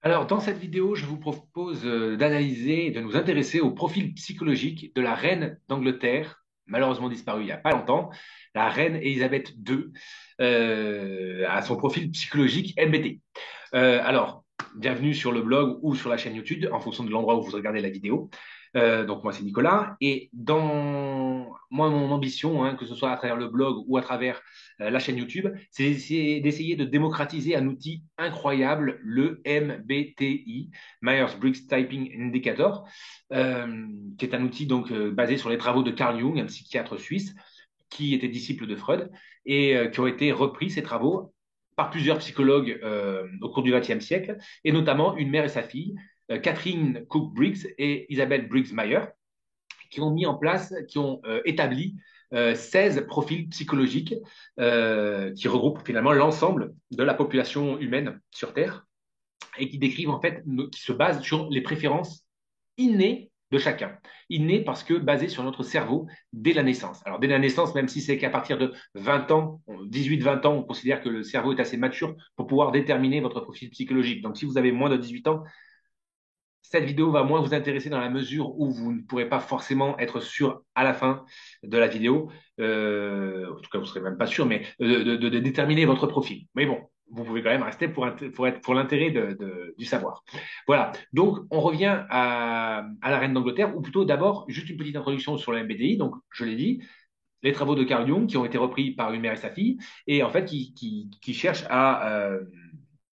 Alors, dans cette vidéo, je vous propose d'analyser et de nous intéresser au profil psychologique de la reine d'Angleterre, malheureusement disparue il n'y a pas longtemps, la reine Elisabeth II, à son profil psychologique MBTI. Alors, bienvenue sur le blog ou sur la chaîne YouTube, en fonction de l'endroit où vous regardez la vidéo. Donc moi c'est Nicolas et dans moi mon ambition, hein, que ce soit à travers le blog ou à travers la chaîne YouTube, c'est d'essayer de démocratiser un outil incroyable, le MBTI, Myers-Briggs Typing Indicator, qui est un outil donc basé sur les travaux de Carl Jung, un psychiatre suisse qui était disciple de Freud et qui ont été repris ces travaux par plusieurs psychologues au cours du XXe siècle, et notamment une mère et sa fille, Catherine Cook Briggs et Isabelle Briggs Meyer, qui ont mis en place, qui ont établi 16 profils psychologiques qui regroupent finalement l'ensemble de la population humaine sur Terre et qui décrivent en fait, qui se basent sur les préférences innées de chacun. Inné parce que basé sur notre cerveau dès la naissance. Alors dès la naissance, même si c'est qu'à partir de 20 ans, 18-20 ans, on considère que le cerveau est assez mature pour pouvoir déterminer votre profil psychologique. Donc si vous avez moins de 18 ans, cette vidéo va moins vous intéresser dans la mesure où vous ne pourrez pas forcément être sûr à la fin de la vidéo, en tout cas vous ne serez même pas sûr, mais de déterminer votre profil. Mais bon, vous pouvez quand même rester pour l'intérêt du savoir. Voilà, donc on revient à la reine d'Angleterre, ou plutôt d'abord juste une petite introduction sur la MBTI. Donc je l'ai dit, les travaux de Carl Jung qui ont été repris par une mère et sa fille, et en fait qui cherchent à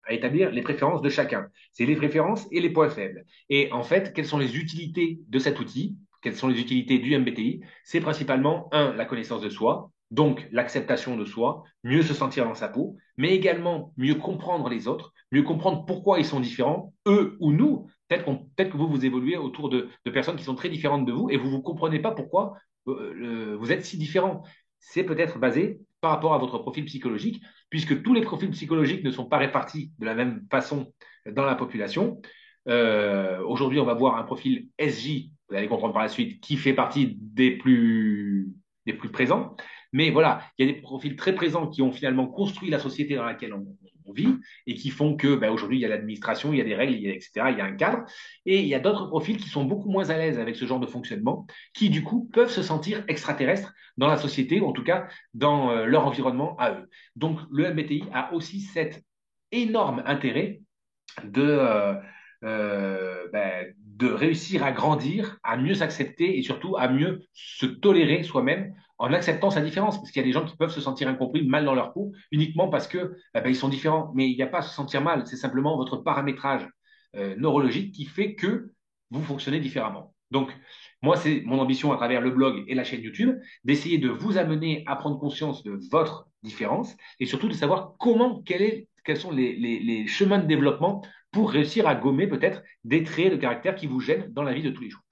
établir les préférences de chacun. C'est les préférences et les points faibles. Et en fait, quelles sont les utilités de cet outil? Quelles sont les utilités du MBTI? C'est principalement, un, la connaissance de soi, donc l'acceptation de soi, mieux se sentir dans sa peau, mais également mieux comprendre les autres, mieux comprendre pourquoi ils sont différents, eux ou nous. Peut-être que vous évoluez autour de personnes qui sont très différentes de vous et vous ne comprenez pas pourquoi vous êtes si différents. C'est peut-être basé par rapport à votre profil psychologique, puisque tous les profils psychologiques ne sont pas répartis de la même façon dans la population. Aujourd'hui, on va voir un profil SJ, vous allez comprendre par la suite, qui fait partie des plus présents. Mais voilà, il y a des profils très présents qui ont finalement construit la société dans laquelle on vit et qui font que ben, aujourd'hui, il y a l'administration, il y a des règles, etc., il y a un cadre. Et il y a d'autres profils qui sont beaucoup moins à l'aise avec ce genre de fonctionnement, qui du coup peuvent se sentir extraterrestres dans la société, ou en tout cas dans leur environnement à eux. Donc le MBTI a aussi cet énorme intérêt de réussir à grandir, à mieux s'accepter et surtout à mieux se tolérer soi-même en acceptant sa différence. Parce qu'il y a des gens qui peuvent se sentir incompris, mal dans leur peau, uniquement parce que ils sont différents. Mais il n'y a pas à se sentir mal, c'est simplement votre paramétrage neurologique qui fait que vous fonctionnez différemment. Donc, moi, c'est mon ambition à travers le blog et la chaîne YouTube d'essayer de vous amener à prendre conscience de votre différence et surtout de savoir quels sont les chemins de développement pour réussir à gommer peut-être des traits de caractère qui vous gênent dans la vie de tous les jours.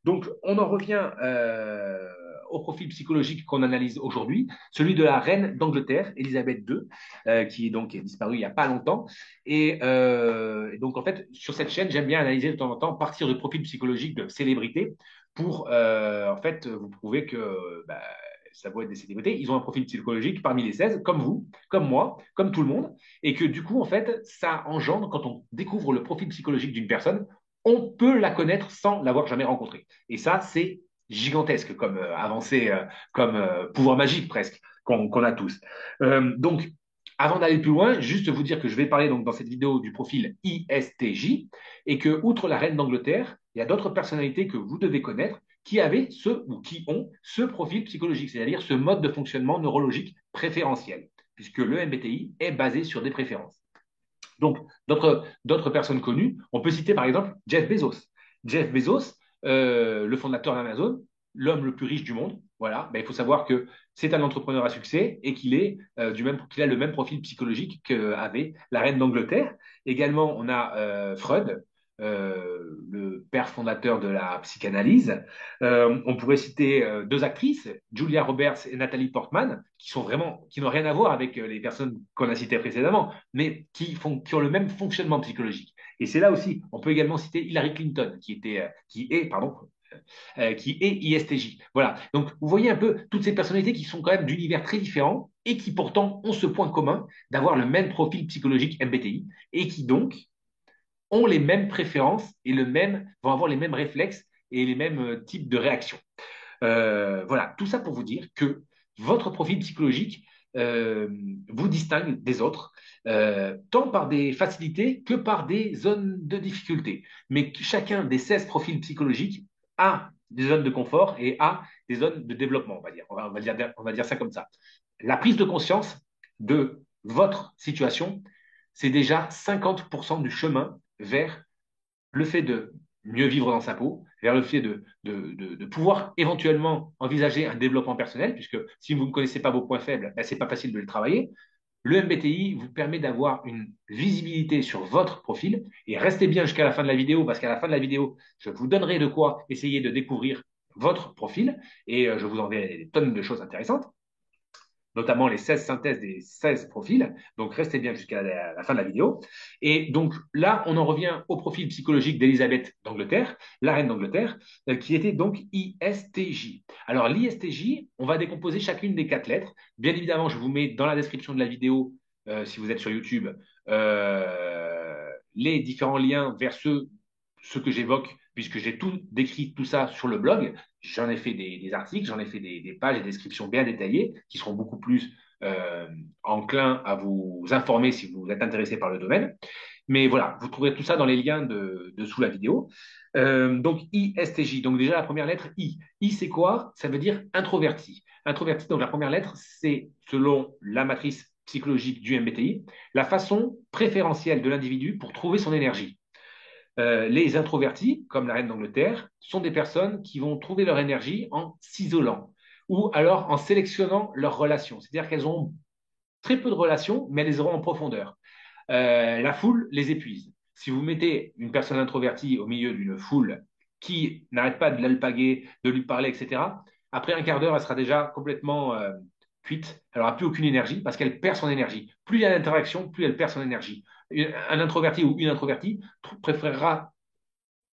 Donc, on en revient au profil psychologique qu'on analyse aujourd'hui, celui de la reine d'Angleterre, Elisabeth II, qui est disparue il n'y a pas longtemps. Et donc, en fait, sur cette chaîne, j'aime bien analyser de temps en temps, partir de profils psychologiques de célébrités pour, en fait, vous prouver que bah, ça peut être des célébrités. Ils ont un profil psychologique parmi les 16, comme vous, comme moi, comme tout le monde. Et que du coup, en fait, ça engendre, quand on découvre le profil psychologique d'une personne, on peut la connaître sans l'avoir jamais rencontrée. Et ça, c'est gigantesque comme avancée, comme pouvoir magique presque qu'on a tous. Donc, avant d'aller plus loin, juste vous dire que je vais parler donc dans cette vidéo du profil ISTJ et que, outre la reine d'Angleterre, il y a d'autres personnalités que vous devez connaître qui avaient ce ou qui ont ce profil psychologique, c'est-à-dire ce mode de fonctionnement neurologique préférentiel, puisque le MBTI est basé sur des préférences. Donc, d'autres personnes connues, on peut citer par exemple Jeff Bezos. Jeff Bezos, le fondateur d'Amazon, l'homme le plus riche du monde, voilà, ben, il faut savoir que c'est un entrepreneur à succès et qu'il a le même profil psychologique qu'avait la reine d'Angleterre. Également, on a Freud, le père fondateur de la psychanalyse. On pourrait citer deux actrices, Julia Roberts et Nathalie Portman, qui n'ont rien à voir avec les personnes qu'on a citées précédemment, mais qui ont le même fonctionnement psychologique. Et c'est là aussi, on peut également citer Hillary Clinton, qui est ISTJ. Voilà. Donc, vous voyez un peu toutes ces personnalités qui sont quand même d'univers très différents et qui pourtant ont ce point commun d'avoir le même profil psychologique MBTI et qui donc ont les mêmes préférences et vont avoir les mêmes réflexes et les mêmes types de réactions. Voilà, tout ça pour vous dire que votre profil psychologique euh, vous distingue des autres, tant par des facilités que par des zones de difficulté. Mais chacun des 16 profils psychologiques a des zones de confort et a des zones de développement, on va dire. On va dire ça comme ça. La prise de conscience de votre situation, c'est déjà 50% du chemin vers le fait de mieux vivre dans sa peau, vers le fait de pouvoir éventuellement envisager un développement personnel, puisque si vous ne connaissez pas vos points faibles, ben, ce n'est pas facile de les travailler. Le MBTI vous permet d'avoir une visibilité sur votre profil et restez bien jusqu'à la fin de la vidéo parce qu'à la fin de la vidéo, je vous donnerai de quoi essayer de découvrir votre profil et je vous enverrai des tonnes de choses intéressantes, notamment les 16 synthèses des 16 profils. Donc, restez bien jusqu'à la fin de la vidéo. Et donc, là, on en revient au profil psychologique d'Elisabeth d'Angleterre, la reine d'Angleterre, qui était donc ISTJ. Alors, l'ISTJ, on va décomposer chacune des 4 lettres. Bien évidemment, je vous mets dans la description de la vidéo, si vous êtes sur YouTube, les différents liens vers ce que j'évoque, puisque j'ai tout décrit tout ça sur le blog. J'en ai fait des articles, j'en ai fait des pages et des descriptions bien détaillées qui seront beaucoup plus enclins à vous informer si vous êtes intéressé par le domaine. Mais voilà, vous trouverez tout ça dans les liens de sous la vidéo. Donc ISTJ, donc déjà la première lettre I. I c'est quoi? Ça veut dire introverti. Introverti, donc la première lettre, c'est selon la matrice psychologique du MBTI, la façon préférentielle de l'individu pour trouver son énergie. Les introvertis, comme la reine d'Angleterre, sont des personnes qui vont trouver leur énergie en s'isolant ou alors en sélectionnant leurs relations. C'est-à-dire qu'elles ont très peu de relations, mais elles les auront en profondeur. La foule les épuise. Si vous mettez une personne introvertie au milieu d'une foule qui n'arrête pas de l'alpaguer, de lui parler, etc., après un quart d'heure, elle sera déjà complètement cuite. Elle n'aura plus aucune énergie parce qu'elle perd son énergie. Plus il y a d'interaction, plus elle perd son énergie. Un introverti ou une introvertie préférera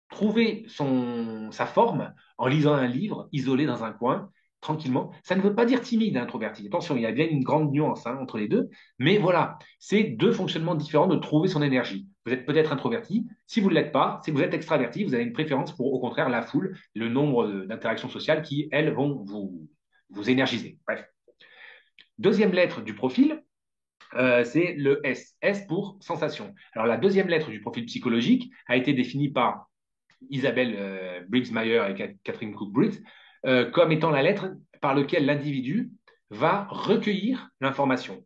trouver sa forme en lisant un livre, isolé dans un coin, tranquillement. Ça ne veut pas dire timide, introverti. Attention, il y a bien une grande nuance entre les deux. Mais voilà, c'est deux fonctionnements différents de trouver son énergie. Vous êtes peut-être introverti. Si vous ne l'êtes pas, si vous êtes extraverti, vous avez une préférence pour, au contraire, la foule, le nombre d'interactions sociales qui, elles, vont vous énergiser. Bref. Deuxième lettre du profil, c'est le S. S pour sensation. Alors, la deuxième lettre du profil psychologique a été définie par Isabelle Briggs-Meyer et Catherine Cook-Briggs, comme étant la lettre par laquelle l'individu va recueillir l'information.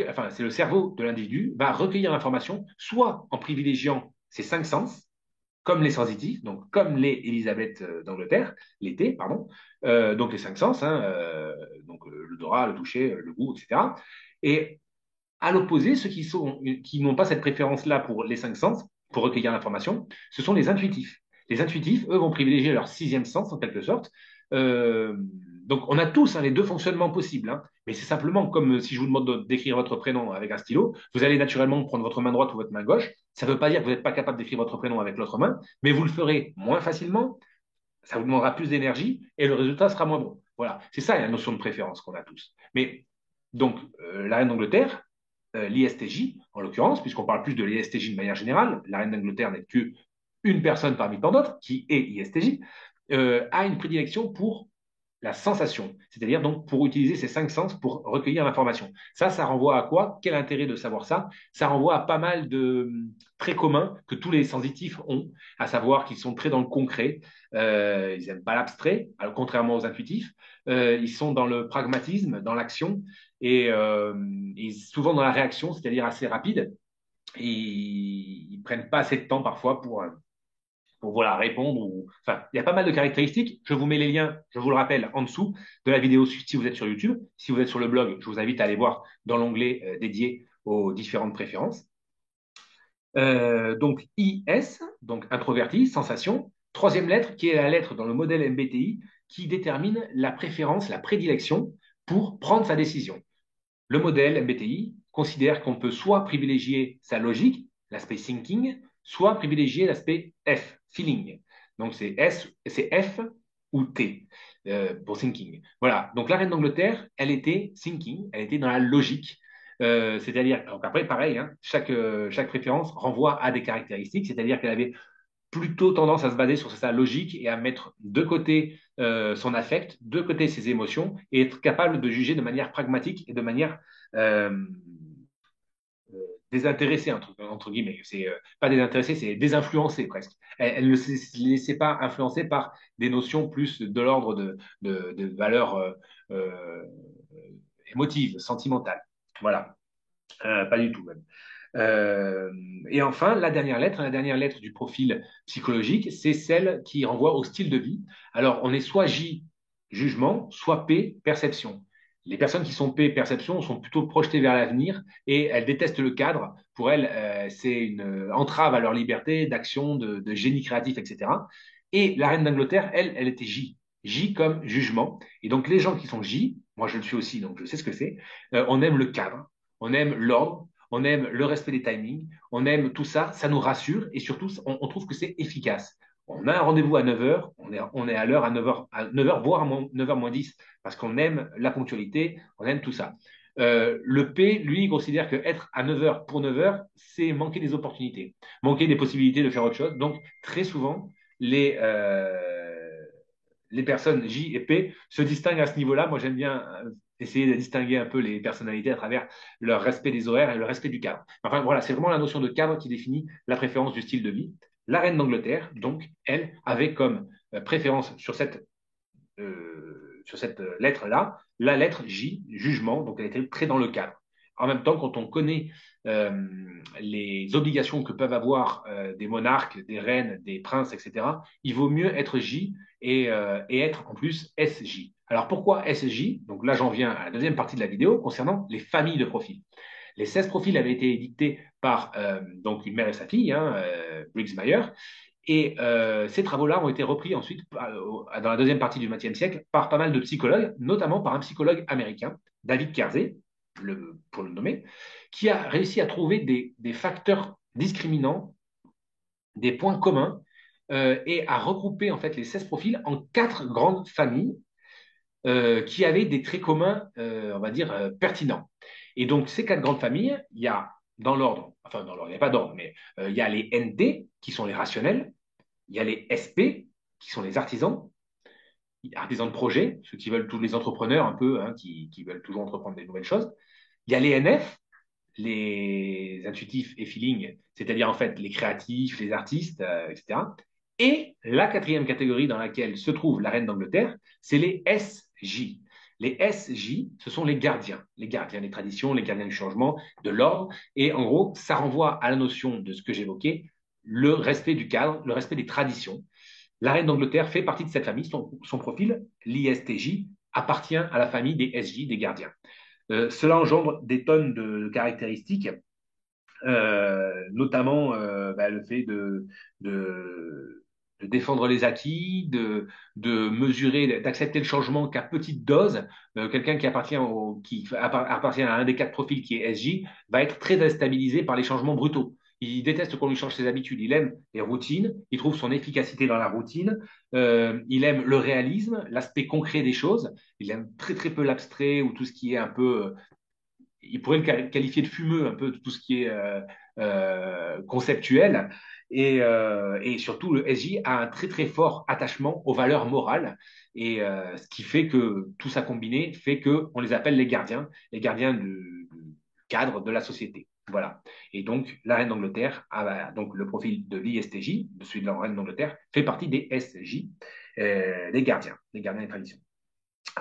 Enfin, c'est le cerveau de l'individu va recueillir l'information soit en privilégiant ses 5 sens, comme les sensitifs, donc comme les Elisabeth d'Angleterre, l'été, pardon, donc les 5 sens, hein, donc l'odorat, le toucher, le goût, etc. Et à l'opposé, ceux qui n'ont pas cette préférence-là pour les 5 sens, pour recueillir l'information, ce sont les intuitifs. Les intuitifs, eux, vont privilégier leur 6e sens, en quelque sorte. Euh, donc, on a tous les deux fonctionnements possibles, hein, mais c'est simplement comme si je vous demande d'écrire votre prénom avec un stylo, vous allez naturellement prendre votre main droite ou votre main gauche. Ça ne veut pas dire que vous n'êtes pas capable d'écrire votre prénom avec l'autre main, mais vous le ferez moins facilement, ça vous demandera plus d'énergie et le résultat sera moins bon. Voilà, c'est ça la notion de préférence qu'on a tous. Mais donc, la reine d'Angleterre, l'ISTJ, en l'occurrence, puisqu'on parle plus de l'ISTJ de manière générale, la reine d'Angleterre n'est qu'une personne parmi tant d'autres, qui est ISTJ, a une prédilection pour la sensation, c'est-à-dire donc pour utiliser ses 5 sens pour recueillir l'information. Ça renvoie à quoi? Quel intérêt de savoir ça? Ça renvoie à pas mal de traits communs que tous les sensitifs ont, à savoir qu'ils sont très dans le concret, ils n'aiment pas l'abstrait, contrairement aux intuitifs, ils sont dans le pragmatisme, dans l'action, et souvent dans la réaction, c'est-à-dire assez rapide, et ils prennent pas assez de temps parfois pour voilà, répondre. Enfin, il y a pas mal de caractéristiques. Je vous mets les liens, je vous le rappelle, en dessous de la vidéo si vous êtes sur YouTube. Si vous êtes sur le blog, je vous invite à aller voir dans l'onglet dédié aux différentes préférences. Donc IS, donc introverti, sensation. Troisième lettre, qui est la lettre dans le modèle MBTI, qui détermine la préférence, la prédilection pour prendre sa décision. Le modèle MBTI considère qu'on peut soit privilégier sa logique, l'aspect thinking, soit privilégier l'aspect F, feeling. Donc c'est F ou T pour thinking. Voilà. Donc la reine d'Angleterre, elle était thinking, elle était dans la logique. C'est-à-dire, donc après, pareil, hein, chaque préférence renvoie à des caractéristiques, c'est-à-dire qu'elle avait plutôt tendance à se baser sur sa logique et à mettre de côté son affect, de côté ses émotions, et être capable de juger de manière pragmatique et de manière euh, désintéressée, entre guillemets. C'est pas désintéressée, c'est désinfluencée presque. Elle ne se laissait pas influencer par des notions plus de l'ordre de valeurs euh, émotives, sentimentales. Voilà, pas du tout même. Euh, et enfin, la dernière lettre du profil psychologique, c'est celle qui renvoie au style de vie. Alors, on est soit J, jugement, soit P, perception. Les personnes qui sont P, perception, sont plutôt projetées vers l'avenir et elles détestent le cadre. Pour elles, c'est une entrave à leur liberté d'action, de génie créatif, etc. Et la reine d'Angleterre, elle était J. J comme jugement. Et donc, les gens qui sont J, moi je le suis aussi, donc je sais ce que c'est, on aime le cadre, on aime l'ordre, on aime le respect des timings, on aime tout ça, ça nous rassure et surtout, on trouve que c'est efficace. On a un rendez-vous à 9 heures, on est à l'heure à 9 heures, voire à 9 h moins 10, parce qu'on aime la ponctualité, on aime tout ça. Le P, lui, considère que être à 9 heures pour 9 heures, c'est manquer des opportunités, manquer des possibilités de faire autre chose. Donc, très souvent, les personnes J et P se distinguent à ce niveau-là. Moi, j'aime bien essayer de distinguer un peu les personnalités à travers leur respect des horaires et le respect du cadre. Enfin, voilà, c'est vraiment la notion de cadre qui définit la préférence du style de vie. La reine d'Angleterre, donc, elle avait comme préférence sur cette lettre-là, la lettre J, jugement, donc elle était très dans le cadre. En même temps, quand on connaît euh, les obligations que peuvent avoir des monarques, des reines, des princes, etc., il vaut mieux être J et être en plus SJ. Alors pourquoi SJ? Donc là, j'en viens à la deuxième partie de la vidéo concernant les familles de profils. Les 16 profils avaient été édictés par donc une mère et sa fille, hein, Briggs Meyer, et ces travaux-là ont été repris ensuite, dans la deuxième partie du XXe siècle, par pas mal de psychologues, notamment par un psychologue américain, David Kersey, pour le nommer, qui a réussi à trouver des facteurs discriminants, des points communs, et à regrouper en fait les 16 profils en quatre grandes familles qui avaient des traits communs, on va dire, pertinents. Et donc, ces quatre grandes familles, il y a dans l'ordre, enfin dans l'ordre, il n'y a pas d'ordre, mais il y a les NT, qui sont les rationnels, il y a les SP, qui sont les artisans, artisans de projet, ceux qui veulent tous les entrepreneurs un peu, hein, qui veulent toujours entreprendre des nouvelles choses. Il y a les NF, les intuitifs et feeling, c'est-à-dire en fait les créatifs, les artistes, etc. Et la quatrième catégorie dans laquelle se trouve la reine d'Angleterre, c'est les SJ. Les SJ, ce sont les gardiens des traditions, les gardiens du changement, de l'ordre. Et en gros, ça renvoie à la notion de ce que j'évoquais, le respect du cadre, le respect des traditions. La reine d'Angleterre fait partie de cette famille. Son profil, l'ISTJ, appartient à la famille des SJ, des gardiens. Cela engendre des tonnes de caractéristiques, notamment le fait de défendre les acquis, de mesurer, d'accepter le changement qu'à petite dose. Quelqu'un qui appartient à un des quatre profils qui est SJ va être très déstabilisé par les changements brutaux. Il déteste qu'on lui change ses habitudes. Il aime les routines. Il trouve son efficacité dans la routine. Il aime le réalisme, l'aspect concret des choses. Il aime très très peu l'abstrait ou tout ce qui est un peu il pourrait le qualifier de fumeux, un peu tout ce qui est conceptuel. Et surtout, le SJ a un très très fort attachement aux valeurs morales. Et ce qui fait que tout ça combiné fait qu'on les appelle les gardiens du cadre de la société. Voilà. Et donc, la reine d'Angleterre, donc le profil de l'ISTJ, de celui de la reine d'Angleterre, fait partie des SJ, des gardiens des traditions.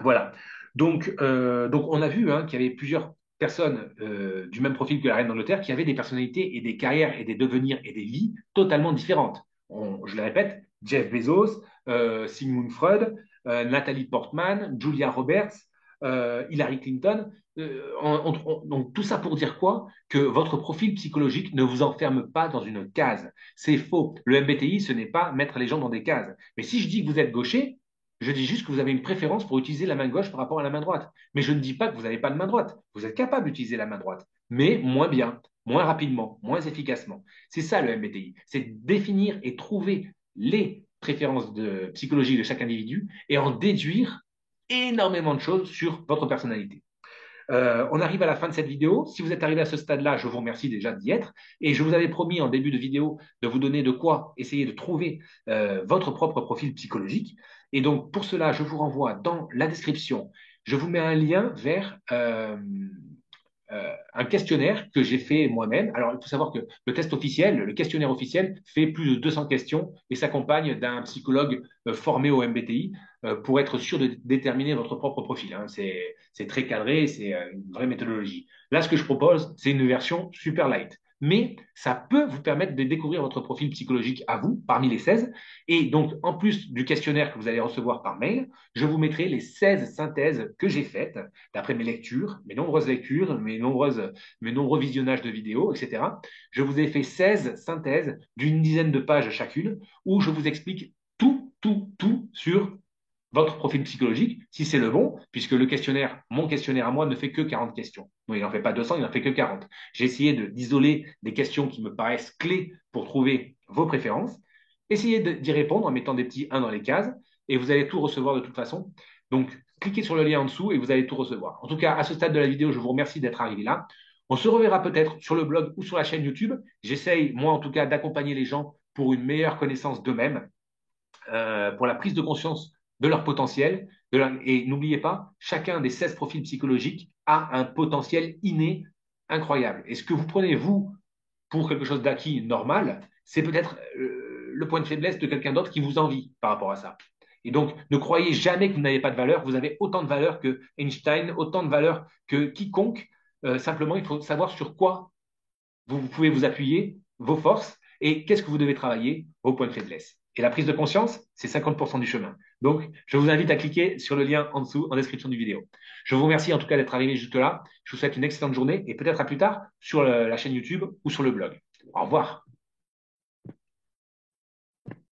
Voilà. Donc on a vu hein, qu'il y avait plusieurs personnes du même profil que la reine d'Angleterre qui avaient des personnalités et des carrières et des devenirs et des vies totalement différentes. Je le répète, Jeff Bezos, Sigmund Freud, Nathalie Portman, Julia Roberts, Hillary Clinton. Donc tout ça pour dire quoi? Que votre profil psychologique ne vous enferme pas dans une case. C'est faux. Le MBTI, ce n'est pas mettre les gens dans des cases. Mais si je dis que vous êtes gaucher, je dis juste que vous avez une préférence pour utiliser la main gauche par rapport à la main droite. Mais je ne dis pas que vous n'avez pas de main droite. Vous êtes capable d'utiliser la main droite, mais moins bien, moins rapidement, moins efficacement. C'est ça le MBTI. C'est définir et trouver les préférences psychologiques de chaque individu et en déduire énormément de choses sur votre personnalité. On arrive à la fin de cette vidéo. Si vous êtes arrivé à ce stade-là, je vous remercie déjà d'y être. Et je vous avais promis en début de vidéo de vous donner de quoi essayer de trouver votre propre profil psychologique. Et donc, pour cela, je vous renvoie dans la description. Je vous mets un lien vers un questionnaire que j'ai fait moi-même. Alors, il faut savoir que le test officiel, le questionnaire officiel, fait plus de 200 questions et s'accompagne d'un psychologue formé au MBTI pour être sûr de déterminer votre propre profil. Hein. C'est très cadré, c'est une vraie méthodologie. Là, ce que je propose, c'est une version super light. Mais ça peut vous permettre de découvrir votre profil psychologique à vous, parmi les 16. Et donc, en plus du questionnaire que vous allez recevoir par mail, je vous mettrai les 16 synthèses que j'ai faites d'après mes lectures, mes nombreuses lectures, mes nombreux visionnages de vidéos, etc. Je vous ai fait 16 synthèses d'une dizaine de pages chacune où je vous explique tout sur votre profil psychologique, si c'est le bon, puisque le questionnaire, mon questionnaire à moi, ne fait que 40 questions. Non, il n'en fait pas 200, il n'en fait que 40. J'ai essayé d'isoler des questions qui me paraissent clés pour trouver vos préférences. Essayez d'y répondre en mettant des petits 1 dans les cases, et vous allez tout recevoir de toute façon. Donc, cliquez sur le lien en dessous et vous allez tout recevoir. En tout cas, à ce stade de la vidéo, je vous remercie d'être arrivé là. On se reverra peut-être sur le blog ou sur la chaîne YouTube. J'essaye, moi en tout cas, d'accompagner les gens pour une meilleure connaissance d'eux-mêmes, pour la prise de conscience de leur potentiel. Et n'oubliez pas, chacun des 16 profils psychologiques a un potentiel inné incroyable. Et ce que vous prenez, vous, pour quelque chose d'acquis normal, c'est peut-être le point de faiblesse de quelqu'un d'autre qui vous envie par rapport à ça. Et donc, ne croyez jamais que vous n'avez pas de valeur. Vous avez autant de valeur que Einstein, autant de valeur que quiconque. Simplement, il faut savoir sur quoi vous pouvez vous appuyer, vos forces, et qu'est-ce que vous devez travailler, vos points de faiblesse. Et la prise de conscience, c'est 50% du chemin. Donc, je vous invite à cliquer sur le lien en dessous, en description du vidéo. Je vous remercie en tout cas d'être arrivé jusque là. Je vous souhaite une excellente journée et peut-être à plus tard sur la chaîne YouTube ou sur le blog. Au revoir.